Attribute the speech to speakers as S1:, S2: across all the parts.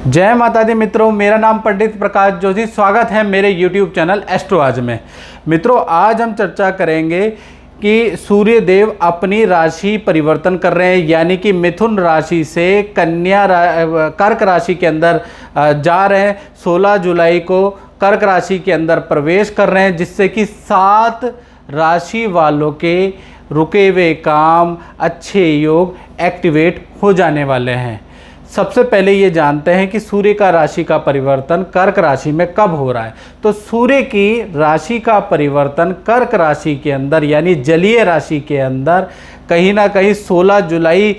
S1: जय माता दी मित्रों, मेरा नाम पंडित प्रकाश जोशी। स्वागत है मेरे YouTube चैनल एस्ट्रो आज में। मित्रों, आज हम चर्चा करेंगे कि सूर्य देव अपनी राशि परिवर्तन कर रहे हैं, यानी कि मिथुन राशि से कर्क राशि के अंदर जा रहे हैं। 16 जुलाई को कर्क राशि के अंदर प्रवेश कर रहे हैं, जिससे कि 7 राशि वालों के रुके हुए काम, अच्छे योग एक्टिवेट हो जाने वाले हैं। सबसे पहले ये जानते हैं कि सूर्य का राशि का परिवर्तन कर्क राशि में कब हो रहा है। तो सूर्य की राशि का परिवर्तन कर्क राशि के अंदर यानी जलीय राशि के अंदर कहीं ना कहीं 16 जुलाई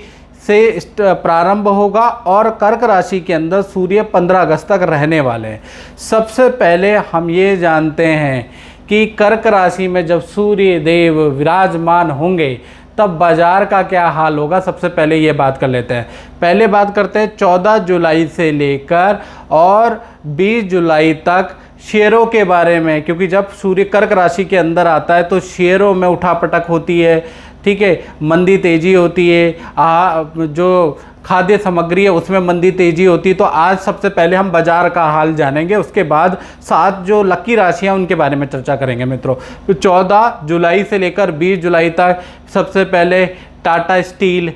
S1: से प्रारंभ होगा और कर्क राशि के अंदर सूर्य 15 अगस्त तक रहने वाले हैं। सबसे पहले हम ये जानते हैं कि कर्क राशि में जब सूर्य देव विराजमान होंगे तब बाजार का क्या हाल होगा। सबसे पहले ये बात कर लेते हैं। पहले बात करते हैं 14 जुलाई से लेकर और 20 जुलाई तक शेयरों के बारे में, क्योंकि जब सूर्य कर्क राशि के अंदर आता है तो शेयरों में उठापटक होती है, ठीक है, मंदी तेजी होती है। जो खाद्य सामग्री है उसमें मंदी तेजी होती है। तो आज सबसे पहले हम बाजार का हाल जानेंगे, उसके बाद 7 जो लकी राशियां उनके बारे में चर्चा करेंगे। मित्रों, तो 14 जुलाई से लेकर 20 जुलाई तक सबसे पहले टाटा स्टील,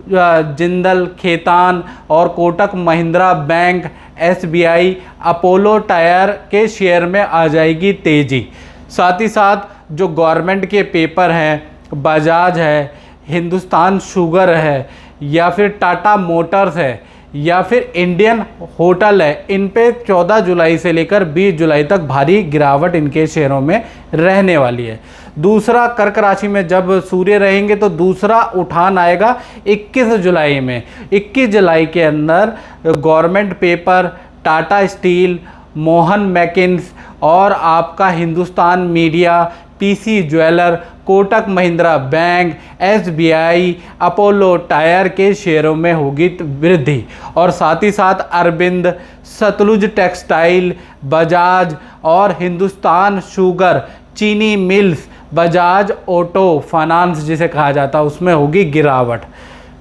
S1: जिंदल खेतान और Kotak Mahindra bank, SBI, Apollo tyre के शेयर में आ जाएगी तेजी। साथ ही साथ जो गवर्नमेंट के पेपर हैं, बजाज है, हिंदुस्तान शुगर है, या फिर टाटा मोटर्स है, या फिर इंडियन होटल है, इन पे 14 जुलाई से लेकर 20 जुलाई तक भारी गिरावट इनके शेयरों में रहने वाली है। दूसरा, कर्क राशि में जब सूर्य रहेंगे तो दूसरा उठान आएगा 21 जुलाई में। 21 जुलाई के अंदर government paper, Tata steel, Mohan Meakins और आपका Hindustan media, PC jeweller, Kotak Mahindra bank, SBI, Apollo tyre के शेयरों में होगी वृद्धि। और साथ ही साथ अरविंद, सतलुज टेक्सटाइल, बजाज और हिंदुस्तान शुगर, चीनी मिल्स, बजाज ऑटो फाइनेंस जिसे कहा जाता है, उसमें होगी गिरावट।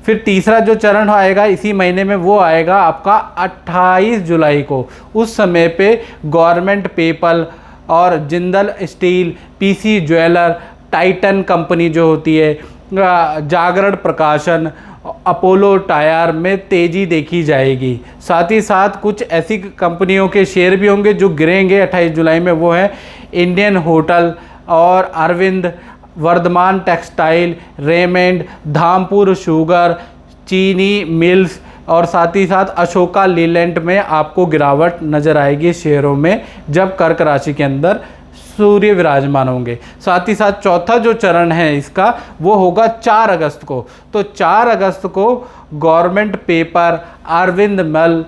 S1: फिर तीसरा जो चरण आएगा इसी महीने में, वो आएगा आपका 28 जुलाई को। उस समय पे गवर्नमेंट पेपर और Jindal steel, PC jeweller, Titan company जो होती है, जागरण प्रकाशन, अपोलो टायर में तेज़ी देखी जाएगी। साथ ही साथ कुछ ऐसी कंपनियों के शेयर भी होंगे जो गिरेंगे 28 जुलाई में, वो है इंडियन होटल और Arvind, Vardhman textile, Raymond, Dhampur sugar, चीनी मिल्स और साथ ही साथ अशोका लीलैंड में आपको गिरावट नज़र आएगी शेयरों में जब कर्क राशि के अंदर सूर्य विराजमान होंगे। साथ ही साथ चौथा जो चरण है इसका, वो होगा 4 अगस्त को। तो 4 अगस्त को गवर्नमेंट पेपर, अरविंद मल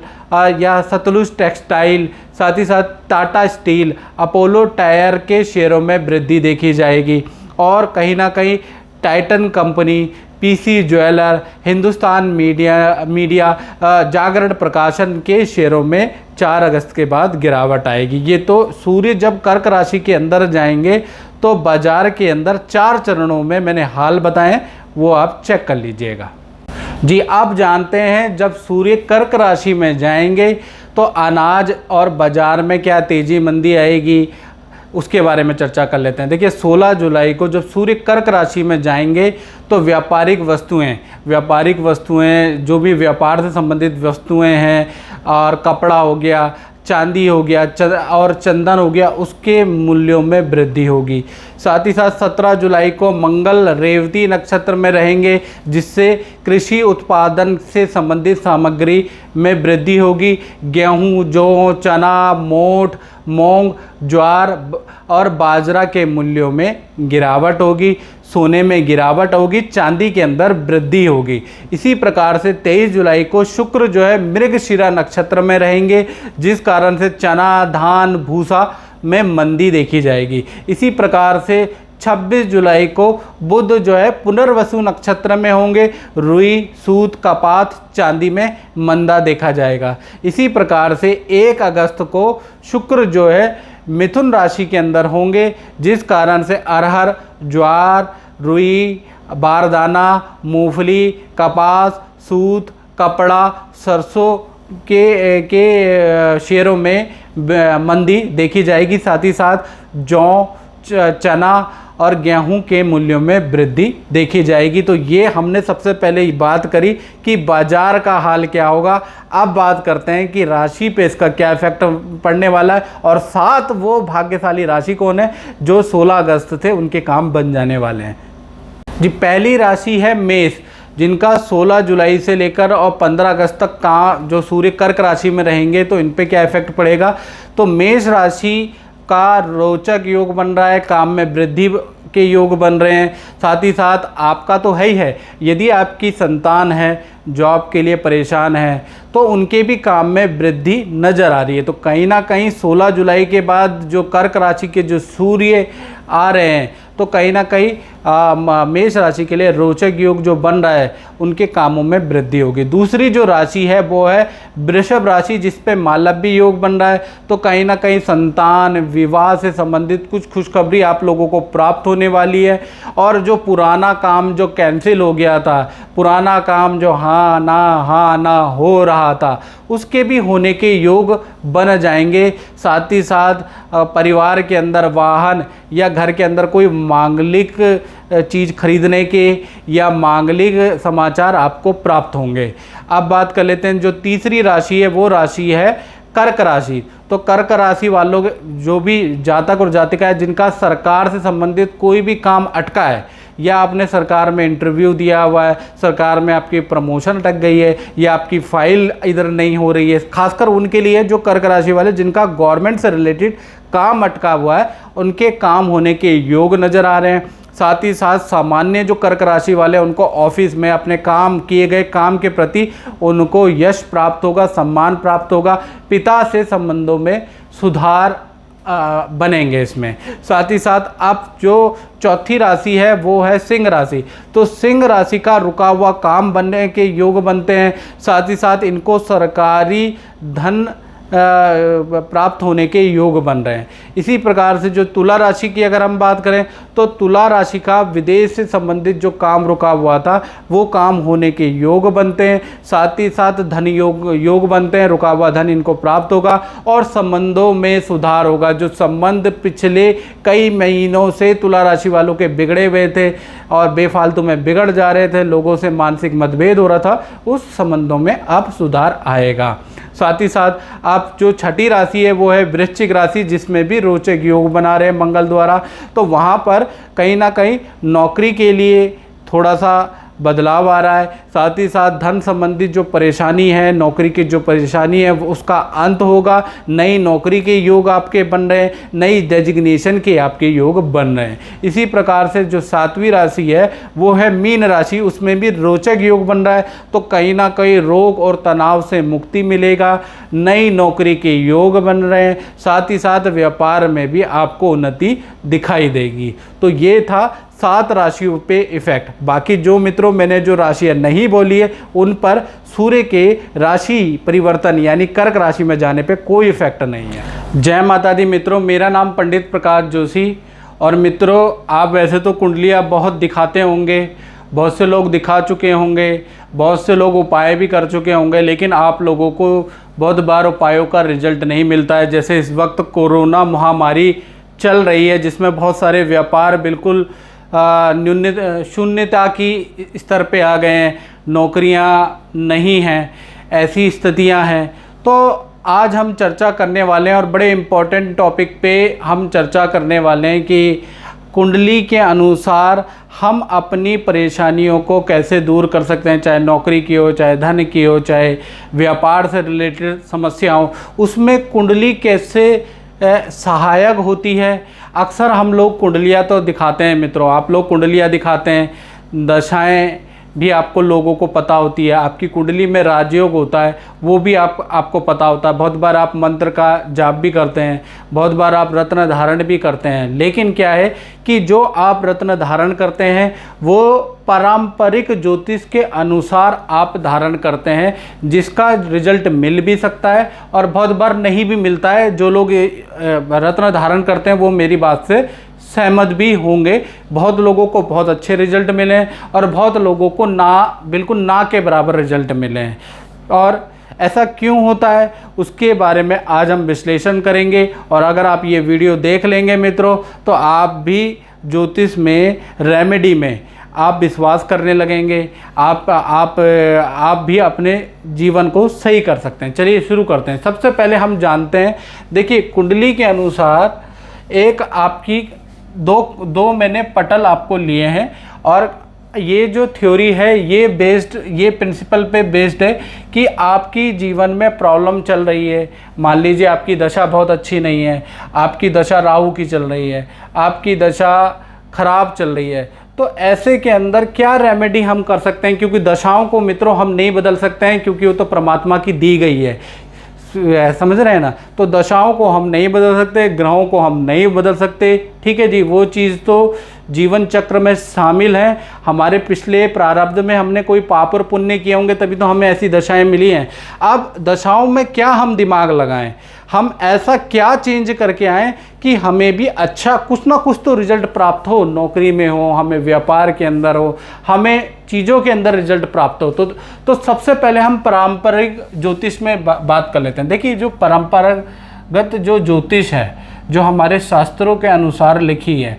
S1: या सतलुज टेक्सटाइल, साथ ही साथ टाटा स्टील, अपोलो टायर के शेयरों में वृद्धि देखी जाएगी। और कहीं ना कहीं Titan company, PC jeweller, Hindustan media, Jagran Prakashan के शेयरों में 4 अगस्त के बाद गिरावट आएगी। ये तो सूर्य जब कर्क राशि के अंदर जाएंगे तो बाजार के अंदर 4 चरणों में मैंने हाल बताएं, वो आप चेक कर लीजिएगा। जी, आप जानते हैं जब सूर्य कर्क राशि में जाएंगे तो अनाज और बाजार में क्या तेजी मंदी आएगी, उसके बारे में चर्चा कर लेते हैं। देखिए, 16 जुलाई को जब सूर्य कर्क राशि में जाएंगे तो व्यापारिक वस्तुएं जो भी व्यापार से संबंधित वस्तुएं हैं, और कपड़ा हो गया, चांदी हो गया और चंदन हो गया, उसके मूल्यों में वृद्धि होगी। साथ ही साथ 17 जुलाई को मंगल रेवती नक्षत्र में रहेंगे, जिससे कृषि उत्पादन से संबंधित सामग्री में वृद्धि होगी। गेहूं, जौ, चना, मोठ, मूंग, ज्वार और बाजरा के मूल्यों में गिरावट होगी। सोने में गिरावट होगी, चांदी के अंदर वृद्धि होगी। इसी प्रकार से 23 जुलाई को शुक्र जो है मृगशिरा नक्षत्र में रहेंगे, जिस कारण से चना, धान, भूसा में मंदी देखी जाएगी। इसी प्रकार से 26 जुलाई को बुध जो है पुनर्वसु नक्षत्र में होंगे, रुई, सूत, कपास, चांदी में मंदा देखा जाएगा। इसी प्रकार से 1 अगस्त को शुक्र जो है मिथुन राशि के अंदर होंगे, जिस कारण से अरहर, ज्वार, रुई, बारदाना, मूंगफली, कपास, सूत, कपड़ा, सरसों के शेयरों में मंदी देखी जाएगी। साथ ही साथ जौ, चना और गेहूं के मूल्यों में वृद्धि देखी जाएगी। तो ये हमने सबसे पहले बात करी कि बाजार का हाल क्या होगा। अब बात करते हैं कि राशि पे इसका क्या इफेक्ट पड़ने वाला है, और साथ वो भाग्यशाली राशि कौन है जो 16 अगस्त से उनके काम बन जाने वाले हैं। जी, पहली राशि है मेष, जिनका 16 जुलाई से लेकर और 15 अगस्त तक का जो सूर्य कर्क राशि में रहेंगे, तो इन पे क्या इफेक्ट पड़ेगा। तो मेष राशि का रोचक योग बन रहा है, काम में वृद्धि के योग बन रहे हैं। साथ ही साथ आपका तो है ही है, यदि आपकी संतान है जॉब के लिए परेशान है तो उनके भी काम में वृद्धि नज़र आ रही है। तो कहीं ना कहीं 16 जुलाई के बाद जो कर्क राशि के जो सूर्य आ रहे हैं, तो कहीं ना कहीं मेष राशि के लिए रोचक योग जो बन रहा है उनके कामों में वृद्धि होगी। दूसरी जो राशि है वो है वृषभ राशि, जिस पे मालव्य योग बन रहा है। तो कहीं ना कहीं संतान, विवाह से संबंधित कुछ खुशखबरी आप लोगों को प्राप्त होने वाली है। और जो पुराना काम जो कैंसिल हो गया था, पुराना काम जो हाँ ना हो रहा था, उसके भी होने के योग बन जाएंगे। साथ ही साथ परिवार के अंदर वाहन या घर के अंदर कोई मांगलिक चीज़ खरीदने के या मांगलिक समाचार आपको प्राप्त होंगे। अब बात कर लेते हैं जो तीसरी राशि है, वो राशि है कर्क राशि। तो कर्क राशि वालों जो भी जातक और जातिका है जिनका सरकार से संबंधित कोई भी काम अटका है, या आपने सरकार में इंटरव्यू दिया हुआ है, सरकार में आपकी प्रमोशन अटक गई है, या आपकी फाइल इधर नहीं हो रही है, खासकर उनके लिए जो कर्क राशि वाले जिनका गवर्नमेंट से रिलेटेड काम अटका हुआ है, उनके काम होने के योग नज़र आ रहे हैं। साथ ही साथ सामान्य जो कर्क राशि वाले उनको ऑफिस में अपने काम किए गए काम के प्रति उनको यश प्राप्त होगा, सम्मान प्राप्त होगा। पिता से संबंधों में सुधार बनेंगे इसमें। साथ ही साथ अब जो चौथी राशि है वो है सिंह राशि। तो सिंह राशि का रुका हुआ काम बनने के योग बनते हैं। साथ ही साथ इनको सरकारी धन प्राप्त होने के योग बन रहे हैं। इसी प्रकार से जो तुला राशि की अगर हम बात करें, तो तुला राशि का विदेश से संबंधित जो काम रुका हुआ था वो काम होने के योग बनते हैं। साथ ही साथ धन योग बनते हैं, रुका हुआ धन इनको प्राप्त होगा और संबंधों में सुधार होगा। जो संबंध पिछले कई महीनों से तुला राशि वालों के बिगड़े हुए थे और बेफालतू में बिगड़ जा रहे थे, लोगों से मानसिक मतभेद हो रहा था, उस संबंधों में अब सुधार आएगा। साथ ही साथ आप जो छठी राशि है वो है वृश्चिक राशि, जिसमें भी रोचक योग बना रहे हैं मंगल द्वारा। तो वहाँ पर कहीं ना कहीं नौकरी के लिए थोड़ा सा बदलाव आ रहा है। साथ ही साथ धन संबंधित जो परेशानी है, नौकरी की जो परेशानी है उसका अंत होगा। नई नौकरी के योग आपके बन रहे हैं, नई डेजिग्नेशन के आपके योग बन रहे हैं। इसी प्रकार से जो सातवीं राशि है वो है मीन राशि, उसमें भी रोचक योग बन रहा है। तो कहीं ना कहीं रोग और तनाव से मुक्ति मिलेगा, नई नौकरी के योग बन रहे हैं। साथ ही साथ व्यापार में भी आपको उन्नति दिखाई देगी। तो ये था 7 राशियों पे इफेक्ट। बाकी जो मित्रों मैंने जो राशियां नहीं बोली है उन पर सूर्य के राशि परिवर्तन यानी कर्क राशि में जाने पे कोई इफेक्ट नहीं है। जय माता दी मित्रों, मेरा नाम पंडित प्रकाश जोशी। और मित्रों, आप वैसे तो कुंडलियाँ बहुत दिखाते होंगे, बहुत से लोग दिखा चुके होंगे, बहुत से लोग उपाय भी कर चुके होंगे, लेकिन आप लोगों को बहुत बार उपायों का रिजल्ट नहीं मिलता है। जैसे इस वक्त कोरोना महामारी चल रही है, जिसमें बहुत सारे व्यापार बिल्कुल शून्यता की स्तर पे आ गए हैं, नौकरियां नहीं हैं, ऐसी स्थितियां हैं। तो आज हम चर्चा करने वाले हैं और बड़े इम्पोर्टेंट टॉपिक पे हम चर्चा करने वाले हैं कि कुंडली के अनुसार हम अपनी परेशानियों को कैसे दूर कर सकते हैं, चाहे नौकरी की हो, चाहे धन की हो, चाहे व्यापार से रिलेटेड समस्या हो, उसमें कुंडली कैसे सहायक होती है। अक्सर हम लोग कुंडलियाँ तो दिखाते हैं मित्रों, आप लोग कुंडलियाँ दिखाते हैं, दशाएं भी आपको लोगों को पता होती है, आपकी कुंडली में राजयोग होता है वो भी आपको पता होता है। बहुत बार आप मंत्र का जाप भी करते हैं, बहुत बार आप रत्न धारण भी करते हैं। लेकिन क्या है कि जो आप रत्न धारण करते हैं वो पारंपरिक ज्योतिष के अनुसार आप धारण करते हैं, जिसका रिजल्ट मिल भी सकता है और बहुत बार नहीं भी मिलता है। जो लोग रत्न धारण करते हैं वो मेरी बात से सहमत भी होंगे। बहुत लोगों को बहुत अच्छे रिजल्ट मिले हैं और बहुत लोगों को बिल्कुल ना के बराबर रिजल्ट मिले हैं। और ऐसा क्यों होता है, उसके बारे में आज हम विश्लेषण करेंगे। और अगर आप ये वीडियो देख लेंगे मित्रों, तो आप भी ज्योतिष में, रेमेडी में आप विश्वास करने लगेंगे। आप भी अपने जीवन को सही कर सकते हैं। चलिए शुरू करते हैं। सबसे पहले हम जानते हैं, देखिए कुंडली के अनुसार एक आपकी दो मैंने पटल आपको लिए हैं, और ये जो थ्योरी है ये प्रिंसिपल पे बेस्ड है कि आपकी जीवन में प्रॉब्लम चल रही है। मान लीजिए आपकी दशा बहुत अच्छी नहीं है, आपकी दशा राहु की चल रही है, आपकी दशा खराब चल रही है, तो ऐसे के अंदर क्या रेमेडी हम कर सकते हैं, क्योंकि दशाओं को मित्रों हम नहीं बदल सकते हैं, क्योंकि वो तो परमात्मा की दी गई है, समझ रहे हैं ना। तो दशाओं को हम नहीं बदल सकते, ग्रहों को हम नहीं बदल सकते, ठीक है जी। वो चीज़ तो जीवन चक्र में शामिल है। हमारे पिछले प्रारब्ध में हमने कोई पाप और पुण्य किए होंगे, तभी तो हमें ऐसी दशाएं मिली हैं। अब दशाओं में क्या हम दिमाग लगाएं, हम ऐसा क्या चेंज करके आएँ कि हमें भी अच्छा कुछ ना कुछ तो रिजल्ट प्राप्त हो, नौकरी में हो, हमें व्यापार के अंदर हो, हमें चीज़ों के अंदर रिजल्ट प्राप्त हो। तो सबसे पहले हम पारंपरिक ज्योतिष में बात कर लेते हैं। देखिए जो परंपरागत जो ज्योतिष है, जो हमारे शास्त्रों के अनुसार लिखी है,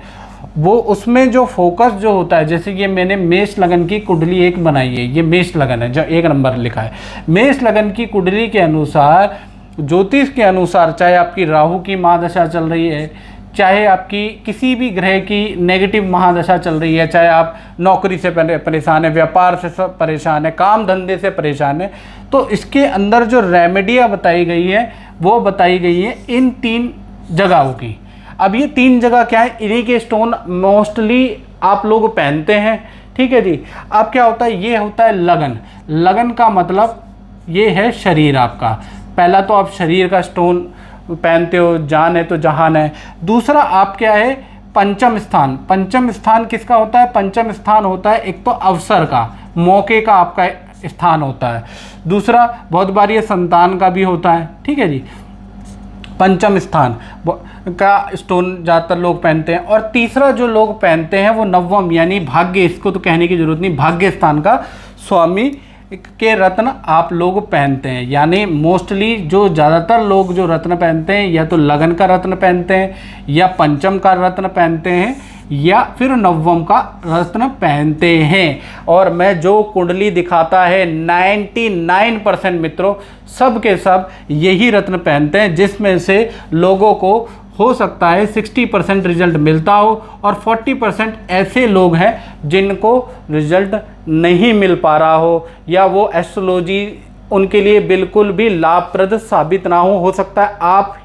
S1: वो उसमें जो फोकस जो होता है, जैसे ये मैंने मेष लगन की कुंडली एक बनाई है, ये मेष लगन है जो 1 नंबर लिखा है। मेष लगन की कुंडली के अनुसार, ज्योतिष के अनुसार, चाहे आपकी राहु की महादशा चल रही है, चाहे आपकी किसी भी ग्रह की नेगेटिव महादशा चल रही है, चाहे आप नौकरी से परेशान है, व्यापार से परेशान है, काम धंधे से परेशान है, तो इसके अंदर जो रेमेडियाँ बताई गई है वो बताई गई है इन 3 जगहों की। अब ये 3 जगह क्या है, इन्हीं के स्टोन मोस्टली आप लोग पहनते हैं, ठीक है जी। अब क्या होता है, ये होता है लगन। लगन का मतलब ये है शरीर आपका। पहला तो आप शरीर का स्टोन पहनते हो, जान है तो जहान है। दूसरा आप क्या है, पंचम स्थान। पंचम स्थान किसका होता है, पंचम स्थान होता है एक तो अवसर का, मौके का आपका स्थान होता है। दूसरा बहुत बार ये संतान का भी होता है, ठीक है जी। पंचम स्थान का स्टोन ज़्यादातर लोग पहनते हैं। और तीसरा जो लोग पहनते हैं वो नवम, यानी भाग्य, इसको तो कहने की जरूरत नहीं, भाग्य स्थान का स्वामी के रत्न आप लोग पहनते हैं। यानी मोस्टली जो ज़्यादातर लोग जो रत्न पहनते हैं, या तो लगन का रत्न पहनते हैं, या पंचम का रत्न पहनते हैं, या फिर नवम का रत्न पहनते हैं। और मैं जो कुंडली दिखाता है 99% मित्रों सब के सब यही रत्न पहनते हैं, जिसमें से लोगों को हो सकता है 60% रिजल्ट मिलता हो, और 40% ऐसे लोग हैं जिनको रिजल्ट नहीं मिल पा रहा हो, या वो एस्ट्रोलॉजी उनके लिए बिल्कुल भी लाभप्रद साबित ना हो सकता है आप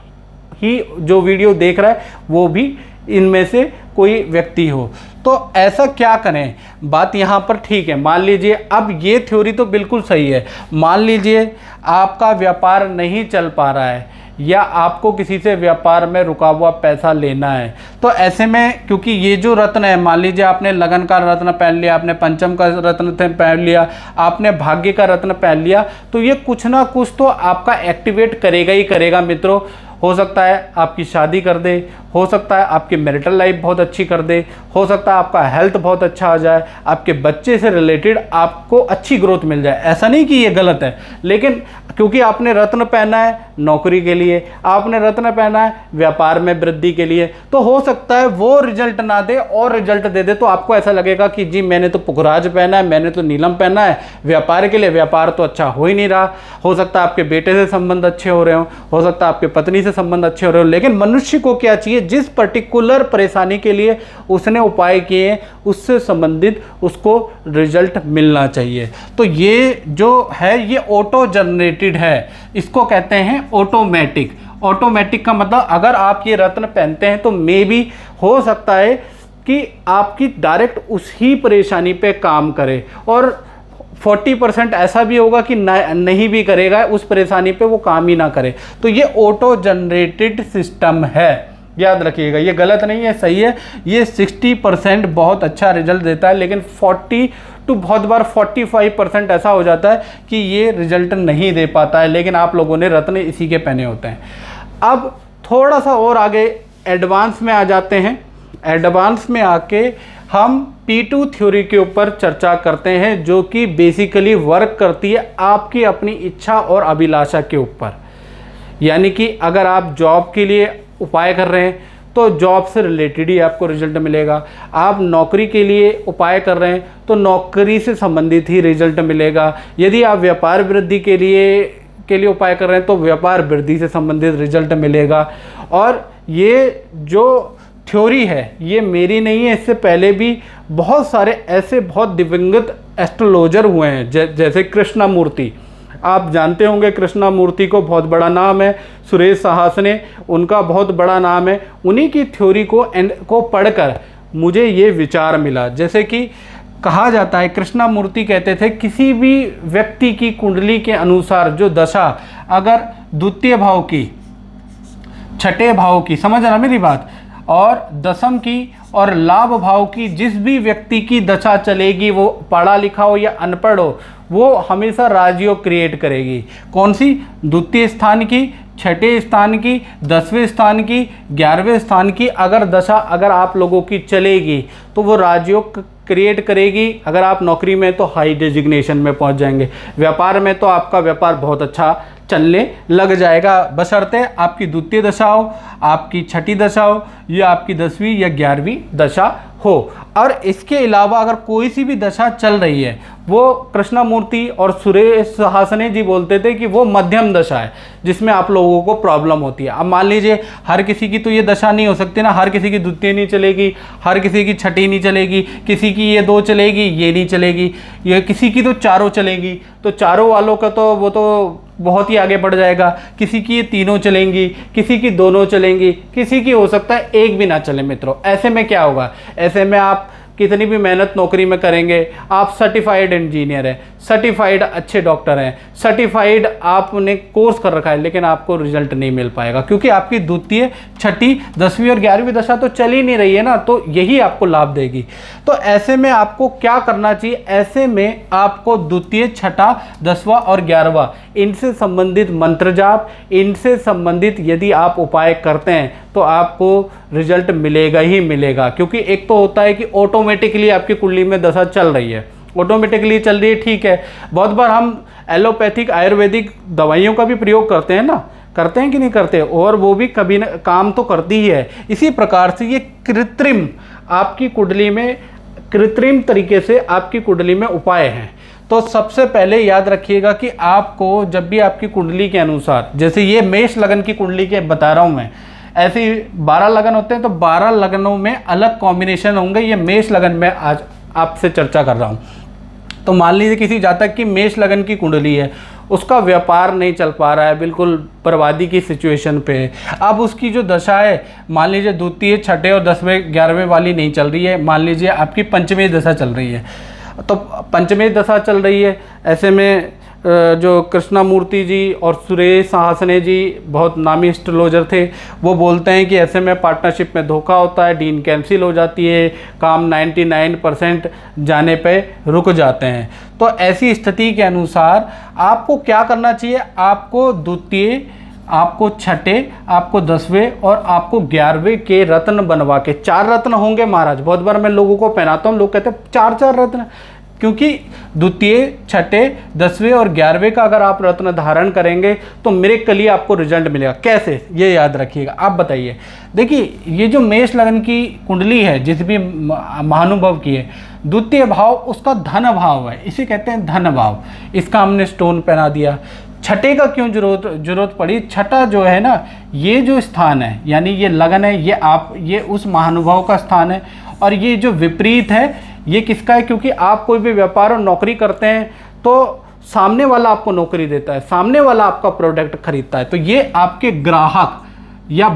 S1: ही जो वीडियो देख रहा है वो भी इनमें से कोई व्यक्ति हो। तो ऐसा क्या करें, बात यहाँ पर ठीक है। मान लीजिए, अब ये थ्योरी तो बिल्कुल सही है, मान लीजिए आपका व्यापार नहीं चल पा रहा है, या आपको किसी से व्यापार में रुका हुआ पैसा लेना है, तो ऐसे में क्योंकि ये जो रत्न है, मान लीजिए आपने लगन का रत्न पहन लिया, आपने पंचम का रत्न पहन लिया, आपने भाग्य का रत्न पहन लिया, तो ये कुछ ना कुछ तो आपका एक्टिवेट करेगा ही करेगा मित्रों। हो सकता है आपकी शादी कर दे, हो सकता है आपकी मैरिटल लाइफ बहुत अच्छी कर दे, हो सकता है आपका हेल्थ बहुत अच्छा आ जाए, आपके बच्चे से रिलेटेड आपको अच्छी ग्रोथ मिल जाए। ऐसा नहीं कि ये गलत है, लेकिन क्योंकि आपने रत्न पहना है नौकरी के लिए, आपने रत्न पहना है व्यापार में वृद्धि के लिए, तो हो सकता है वो रिजल्ट ना दे और रिजल्ट दे दे, तो आपको ऐसा लगेगा कि जी मैंने तो पुखराज पहना है, मैंने तो नीलम पहना है व्यापार के लिए, व्यापार तो अच्छा हो ही नहीं रहा। हो सकता है आपके बेटे से संबंध अच्छे हो रहे हो सकता है आपके पत्नी से संबंध अच्छे हो रहे हो, लेकिन मनुष्य को क्या चाहिए, जिस पर्टिकुलर परेशानी के लिए उसने उपाय किए उससे संबंधित उसको रिजल्ट मिलना चाहिए। तो ये जो है ये ऑटो जनरेटेड है, इसको कहते हैं ऑटोमेटिक। ऑटोमेटिक का मतलब अगर आप ये रत्न पहनते हैं तो मे भी हो सकता है कि आपकी डायरेक्ट उसी परेशानी पे काम करे, और 40% ऐसा भी होगा कि नहीं भी करेगा, उस परेशानी पे वो काम ही ना करे। तो ये ऑटो जनरेटेड सिस्टम है, याद रखिएगा, ये गलत नहीं है, सही है। ये 60% बहुत अच्छा रिजल्ट देता है, लेकिन 40 to बहुत बार 45% ऐसा हो जाता है कि ये रिजल्ट नहीं दे पाता है, लेकिन आप लोगों ने रत्न इसी के पहने होते हैं। अब थोड़ा सा और आगे एडवांस में आ जाते हैं। एडवांस में आके हम P2 थ्योरी के ऊपर चर्चा करते हैं, जो कि बेसिकली वर्क करती है आपकी अपनी इच्छा और अभिलाषा के ऊपर। यानी कि अगर आप जॉब के लिए उपाय कर रहे हैं तो जॉब से रिलेटेड ही आपको रिजल्ट मिलेगा। आप नौकरी के लिए उपाय कर रहे हैं तो नौकरी से संबंधित ही रिजल्ट मिलेगा। यदि आप व्यापार वृद्धि के लिए उपाय कर रहे हैं तो व्यापार वृद्धि से संबंधित रिजल्ट मिलेगा। और ये जो थ्योरी है ये मेरी नहीं है, इससे पहले भी बहुत सारे ऐसे बहुत दिवंगत एस्ट्रोलॉजर हुए हैं, जैसे कृष्णमूर्ति। आप जानते होंगे कृष्णमूर्ति को बहुत बड़ा नाम है, सुरेश सहासने उनका बहुत बड़ा नाम है। उन्हीं की थ्योरी को पढ़कर मुझे ये विचार मिला। जैसे कि कहा जाता है, कृष्णमूर्ति कहते थे किसी भी व्यक्ति की कुंडली के अनुसार जो दशा अगर द्वितीय भाव की, छठे भाव की, समझ रहा मेरी बात, और दशम की और लाभ भाव की जिस भी व्यक्ति की दशा चलेगी, वो पढ़ा लिखा हो या अनपढ़ हो, वो हमेशा राजयोग क्रिएट करेगी। कौन सी? द्वितीय स्थान की, छठे स्थान की, 10वें स्थान की, 11वें स्थान की अगर दशा अगर आप लोगों की चलेगी तो वो राजयोग क्रिएट करेगी। अगर आप नौकरी में तो हाई डेजिग्नेशन में पहुंच जाएंगे, व्यापार में तो आपका व्यापार बहुत अच्छा चलने लग जाएगा, बशर्ते आपकी द्वितीय दशा हो, आपकी छठी दशा हो, या आपकी 10वीं या 11वीं दशा हो। और इसके अलावा अगर कोई सी भी दशा चल रही है, वो कृष्णमूर्ति और सुरेश सहासने जी बोलते थे कि वो मध्यम दशा है जिसमें आप लोगों को प्रॉब्लम होती है। अब मान लीजिए हर किसी की तो ये दशा नहीं हो सकती ना, हर किसी की द्वितीय नहीं चलेगी, हर किसी की छठी नहीं चलेगी, किसी की ये 2 चलेगी, ये नहीं चलेगी, ये किसी की तो चारों चलेगी। तो चारों वालों का तो वो तो बहुत ही आगे बढ़ जाएगा। किसी की ये तीनों चलेंगी, किसी की दोनों चलेंगी, किसी की हो सकता है एक भी ना चले। मित्रों, ऐसे में क्या होगा? ऐसे में आप कितनी भी मेहनत नौकरी में करेंगे, आप सर्टिफाइड इंजीनियर हैं, सर्टिफाइड अच्छे डॉक्टर हैं, सर्टिफाइड आपने कोर्स कर रखा है, लेकिन आपको रिजल्ट नहीं मिल पाएगा, क्योंकि आपकी द्वितीय, छठी, 10वीं और 11वीं दशा तो चल ही नहीं रही है ना। तो यही आपको लाभ देगी। तो ऐसे में आपको क्या करना चाहिए? ऐसे में आपको द्वितीय, छठा, 10वां और 11वां इनसे संबंधित मंत्र जाप, इनसे संबंधित यदि आप उपाय करते हैं तो आपको रिजल्ट मिलेगा ही मिलेगा। क्योंकि एक तो होता है कि ऑटोमेटिकली आपकी कुंडली में दशा चल रही है, ऑटोमेटिकली चल रही है, ठीक है। बहुत बार हम एलोपैथिक आयुर्वेदिक दवाइयों का भी प्रयोग करते हैं ना, करते हैं कि नहीं करते, और वो भी कभी न काम तो करती ही है। इसी प्रकार से ये कृत्रिम आपकी कुंडली में, कृत्रिम तरीके से आपकी कुंडली में उपाय हैं। तो सबसे पहले याद रखिएगा कि आपको जब भी आपकी कुंडली के अनुसार, जैसे ये मेष लगन की कुंडली के बता रहा हूँ मैं, ऐसे 12 लगन होते हैं तो 12 लगनों में अलग कॉम्बिनेशन होंगे। ये मेष लगन में आज आपसे चर्चा कर रहा हूँ। तो मान लीजिए किसी जातक की मेष लगन की कुंडली है, उसका व्यापार नहीं चल पा रहा है, बिल्कुल बर्बादी की सिचुएशन पे है। अब उसकी जो दशा है, मान लीजिए द्वितीय, छठे और 10वें 11वें वाली नहीं चल रही है, मान लीजिए आपकी पंचमी दशा चल रही है। तो पंचमी दशा चल रही है, ऐसे में जो कृष्णमूर्ति जी और सुरेश सहासने जी बहुत नामी एस्ट्रोलॉजर थे, वो बोलते हैं कि ऐसे में पार्टनरशिप में धोखा होता है, डील कैंसिल हो जाती है, काम 99% जाने पे रुक जाते हैं। तो ऐसी स्थिति के अनुसार आपको क्या करना चाहिए? आपको द्वितीय, आपको छठे, आपको 10वें और आपको 11वें के रत्न बनवा के, 4 रत्न होंगे महाराज। बहुत बार मैं लोगों को पहनाता हूँ, लोग कहते हैं 4 रत्न, क्योंकि द्वितीय, छठे, 10वें और 11वें का अगर आप रत्न धारण करेंगे तो मिरेकली आपको रिजल्ट मिलेगा। कैसे? ये याद रखिएगा। आप बताइए, देखिए ये जो मेष लगन की कुंडली है, जिस भी महानुभव की है, द्वितीय भाव उसका धन भाव है, इसे कहते हैं धन भाव। इसका हमने स्टोन पहना दिया। छठे का क्यों जरूरत पड़ी? छठा जो है ना, ये जो स्थान है, यानी ये लगन है, ये उस महानुभाव का स्थान है। और ये जो विपरीत है, ये किसका है? क्योंकि आप कोई भी व्यापार और नौकरी करते हैं तो सामने वाला आपको नौकरी देता है, सामने वाला आपका प्रोडक्ट खरीदता है। तो ये आपके ग्राहक या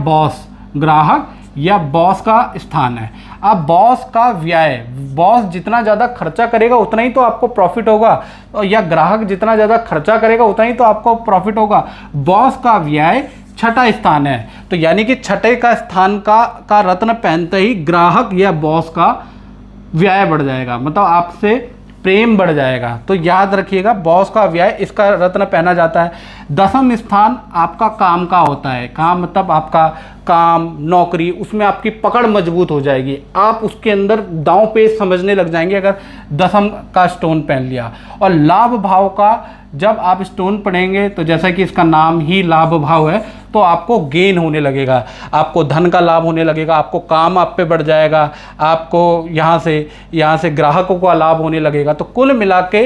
S1: बॉस का स्थान है। अब बॉस का व्यय, बॉस जितना ज़्यादा खर्चा करेगा उतना ही तो आपको प्रॉफिट होगा, या ग्राहक जितना ज़्यादा खर्चा करेगा उतना ही तो आपको प्रॉफिट होगा। बॉस का व्यय छठा स्थान है, तो यानी कि छठे का स्थान का रत्न पहनते ही ग्राहक या बॉस का व्यय बढ़ जाएगा, मतलब आपसे प्रेम बढ़ जाएगा। तो याद रखिएगा, बॉस का व्यय इसका रत्न पहना जाता है। 10वां स्थान आपका काम का होता है। काम मतलब आपका काम, नौकरी, उसमें आपकी पकड़ मजबूत हो जाएगी। आप उसके अंदर दांव पेच समझने लग जाएंगे अगर 10वां का स्टोन पहन लिया। और लाभ भाव का जब आप स्टोन पढ़ेंगे तो जैसा कि इसका नाम ही लाभ भाव है, तो आपको गेन होने लगेगा, आपको धन का लाभ होने लगेगा, आपको काम आप पे बढ़ जाएगा, आपको यहाँ से ग्राहकों का लाभ होने लगेगा। तो कुल मिला के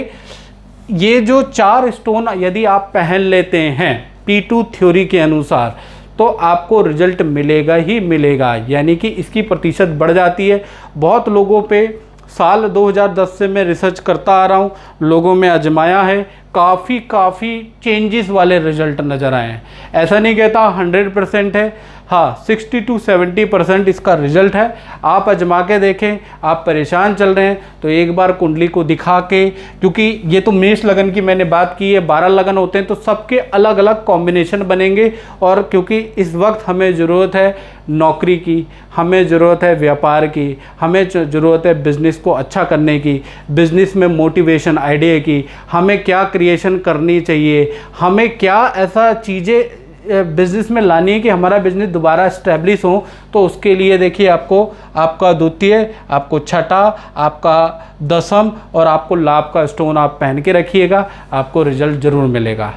S1: ये जो 4 स्टोन यदि आप पहन लेते हैं P2 थ्योरी के अनुसार, तो आपको रिजल्ट मिलेगा ही मिलेगा, यानी कि इसकी प्रतिशत बढ़ जाती है। बहुत लोगों पे साल 2010 से मैं रिसर्च करता आ रहा हूँ, लोगों में आजमाया है, काफ़ी चेंजेस वाले रिजल्ट नज़र आए हैं। ऐसा नहीं कहता 100% है, हाँ 60 to 70% इसका रिजल्ट है। आप आजमा के देखें। आप परेशान चल रहे हैं तो एक बार कुंडली को दिखा के, क्योंकि ये तो मेष लगन की मैंने बात की है, 12 लगन होते हैं तो सबके अलग अलग कॉम्बिनेशन बनेंगे। और क्योंकि इस वक्त हमें ज़रूरत है नौकरी की, हमें ज़रूरत है व्यापार की, हमें ज़रूरत है बिज़नेस को अच्छा करने की, बिज़नेस में मोटिवेशन आइडिया की, हमें क्या क्रिएशन करनी चाहिए, हमें क्या ऐसा चीज़ें बिज़नेस में लानी है कि हमारा बिज़नेस दोबारा इस्टेब्लिश हो। तो उसके लिए देखिए, आपको आपका द्वितीय, आपको छठा, आपका 10वां और आपको लाभ का स्टोन आप पहन के रखिएगा, आपको रिजल्ट ज़रूर मिलेगा।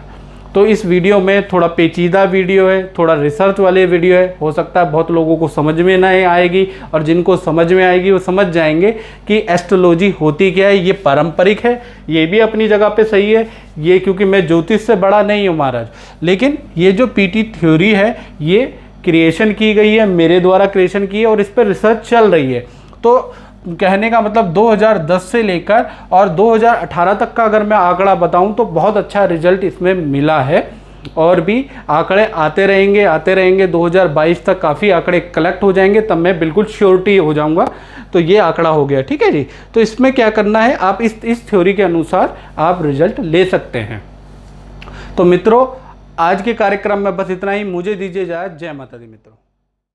S1: तो इस वीडियो में थोड़ा पेचीदा वीडियो है, थोड़ा रिसर्च वाले वीडियो है, हो सकता है बहुत लोगों को समझ में नहीं आएगी, और जिनको समझ में आएगी वो समझ जाएंगे कि एस्ट्रोलॉजी होती क्या है। ये पारंपरिक है, ये भी अपनी जगह पे सही है, ये क्योंकि मैं ज्योतिष से बड़ा नहीं हूँ महाराज, लेकिन ये जो PT थ्योरी है ये क्रिएशन की गई है, मेरे द्वारा क्रिएशन की है और इस पर रिसर्च चल रही है। तो कहने का मतलब 2010 से लेकर और 2018 तक का अगर मैं आंकड़ा बताऊं तो बहुत अच्छा रिजल्ट इसमें मिला है, और भी आंकड़े आते रहेंगे। 2022 तक काफ़ी आंकड़े कलेक्ट हो जाएंगे, तब मैं बिल्कुल श्योरिटी हो जाऊंगा। तो ये आंकड़ा हो गया, ठीक है जी। तो इसमें क्या करना है, आप इस थ्योरी के अनुसार आप रिजल्ट ले सकते हैं। तो मित्रों, आज के कार्यक्रम में बस इतना ही। मुझे दीजिए इजाज़त। जय माता दी मित्रों।